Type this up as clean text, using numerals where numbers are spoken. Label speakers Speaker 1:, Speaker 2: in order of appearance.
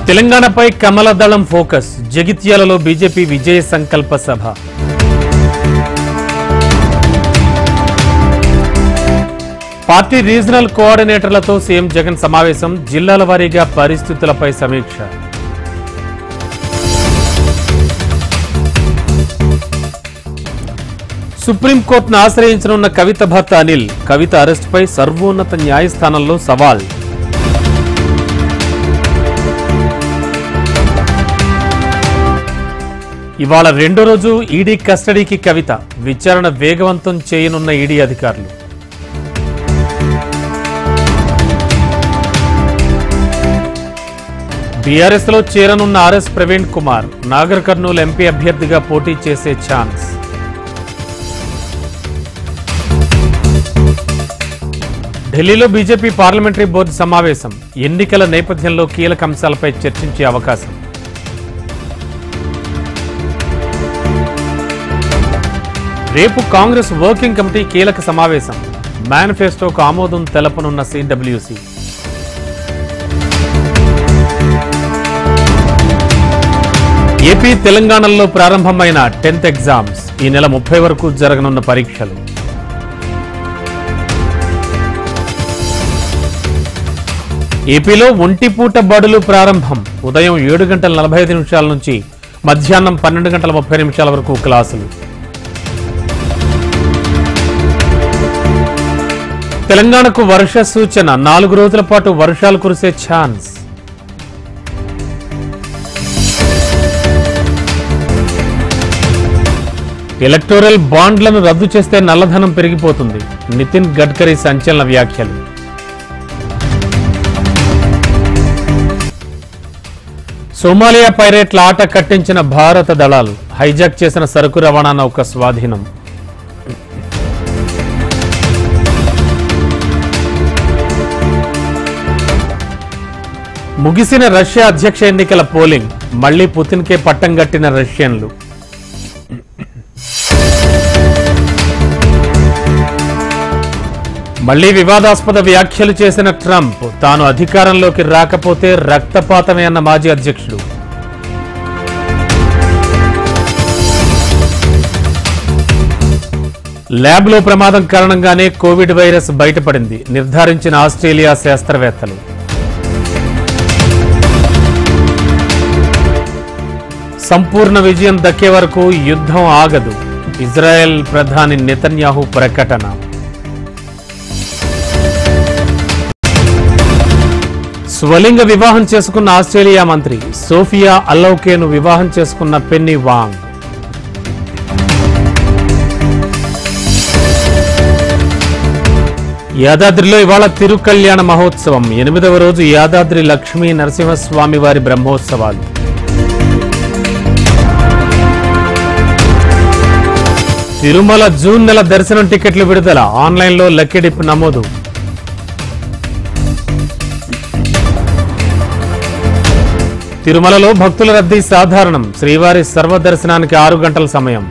Speaker 1: తెలంగాణపై కమల దళం ఫోకస్. జగిత్యాలలో బీజేపీ విజయ సంకల్ప సభ. పార్టీ రీజనల్ కోఆర్డినేటర్లతో సీఎం జగన్ సమావేశం. జిల్లాల వారీగా పరిస్థితులపై సమీక్ష. సుప్రీంకోర్టును ఆశ్రయించనున్న కవిత భర్త అనిల్. కవిత అరెస్టుపై సర్వోన్నత న్యాయస్థానంలో సవాల్. ఇవాళ రెండో రోజు ఈడీ కస్టడీకి కవిత. విచారణ వేగవంతం చేయనున్న ఈడీ అధికారులు. బీఆర్ఎస్ లో చేరనున్న ఆర్ఎస్ ప్రవీణ్ కుమార్. నాగర్ కర్నూలు ఎంపీ అభ్యర్థిగా పోటీ చేసే ఛాన్స్. ఢిల్లీలో బీజేపీ పార్లమెంటరీ బోర్డు సమావేశం. ఎన్నికల నేపథ్యంలో కీలక అంశాలపై చర్చించే అవకాశం. రేపు కాంగ్రెస్ వర్కింగ్ కమిటీ కీలక సమావేశం. మేనిఫెస్టోకు ఆమోదం తెలపనున్న సిడబ్ల్యూసీ. ఏపీ తెలంగాణలో ప్రారంభమైన 10th ఎగ్జామ్స్. ఈ నెల 30 వరకు జరగనున్న పరీక్షలు. ఏపీలో ఒంటిపూట బడులు ప్రారంభం. ఉదయం 7:45 నుంచి మధ్యాహ్నం 12:30 వరకు క్లాసులు. తెలంగాణకు వర్ష సూచన. 4 రోజుల పాటు వర్షాలు కురిసే ఛాన్స్. ఎలక్టోరల్ బాండ్లను రద్దు చేస్తే నల్లధనం పెరిగిపోతుంది. నితిన్ గడ్కరీ సంచలన వ్యాఖ్యలు. సోమాలియా పైరేట్ల ఆట కట్టించిన భారత దళాలు. హైజాక్ చేసిన సరుకు రవాణా నౌక స్వాధీనం. ముగిసిన రష్యా అధ్యక్ష ఎన్నికల పోలింగ్. మళ్లీ పుతిన్కే పట్టం గట్టిన రష్యన్లు. మళ్లీ వివాదాస్పద వ్యాఖ్యలు చేసిన ట్రంప్. తాను అధికారంలోకి రాకపోతే రక్తపాతమే అన్న మాజీ అధ్యక్షుడు. ల్యాబ్లో ప్రమాదం కారణంగానే కోవిడ్ వైరస్ బయటపడింది. నిర్ధారించిన ఆస్ట్రేలియా శాస్త్రవేత్తలు. సంపూర్ణ విజయం దక్కే వరకు యుద్ధం ఆగదు. ఇజ్రాయెల్ ప్రధాని నెతన్యాహు ప్రకటన. స్వలింగ వివాహం చేసుకున్న ఆస్ట్రేలియా మంత్రి. సోఫియా అల్లౌకేను వివాహం చేసుకున్న పెన్నీ వాంగ్. యాదాద్రిలో ఇవాళ తిరుకల్యాణ మహోత్సవం. 8వ రోజు యాదాద్రి లక్ష్మీ నరసింహస్వామి వారి బ్రహ్మోత్సవాలు. తిరుమల జూన్ నెల దర్శనం టికెట్లు విడుదల. ఆన్లైన్లో లక్కీ డిప్ నమోదు. తిరుమలలో భక్తుల రద్దీ సాధారణం. శ్రీవారి సర్వదర్శనానికి 6 గంటల సమయం.